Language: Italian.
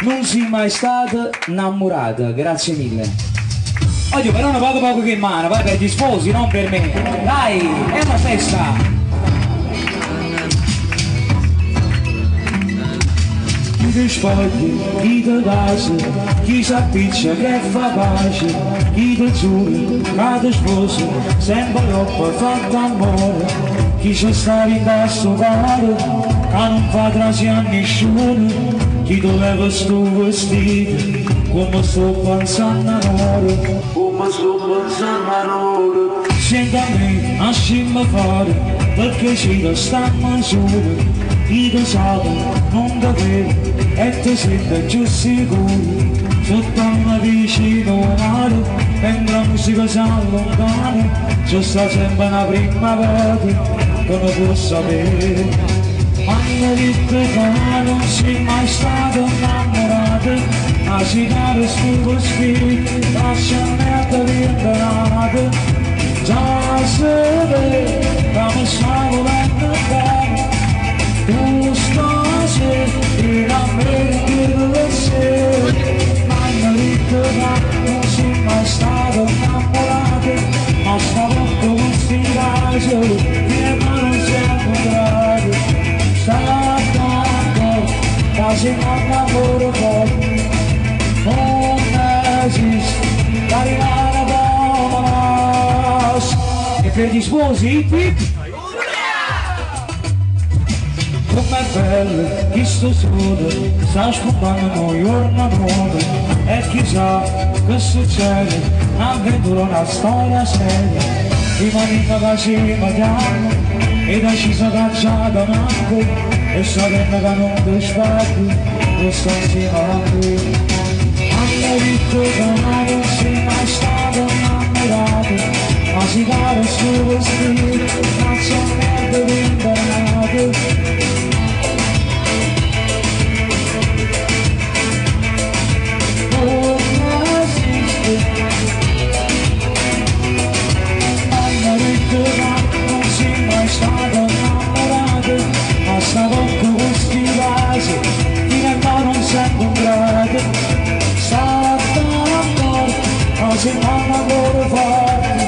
Non sei mai stata innamorata, grazie mille. Oddio, però ne poco poco che in mano, vai per gli sposi, non per me. Dai, è una festa. Chi ti spogli, chi ti casa, chi s'appiccia che fa pace, chi ti giura, che ti sposa, sempre troppo fatto amore, chi ci sta in questo cuore, che non fa trasi a nessuno, chi ti leva sto vestito, come sto pensando a loro, come sto pensando a loro. Senti a me, lasciami fare, perché ci stiamo soli, chi ti sa, non ti vedo, e ti senti giù sicuro, sotto una vicino mare, mentre la musica si allontana, ci sta sempre una primavera che non può sapere. Hanno detto che non sei mai stato innamorato, ma si cade sul spirito, lasciami rinvenuto, già si vede, come sta volendo bene, tu stasera, in America del cielo, hanno detto che non sei mai stato innamorato, ma stavolta con sti casi, che non siamo incontrati. Quasi non lavoro fuori, non esiste la rimane bonus. E per gli sposi, com'è bello che sto solo, sta scompando un giorno nuovo, e chissà che succede, avventura una storia seria, rimanendo che ci mangiamo, e da ci si cacciata manco, e sapendo che non ti sbagli, lo sto insieme a lui. Hanno detto che non sei mai stato innamorato, ma si cade sul vestito, ma sono merda rinvenuto. Non esiste. Hanno detto che non sei mai stato innamorato, ma stavolta questi vasi, fino a qua non sento un grato, sta a morte, ma se non lavoro forte,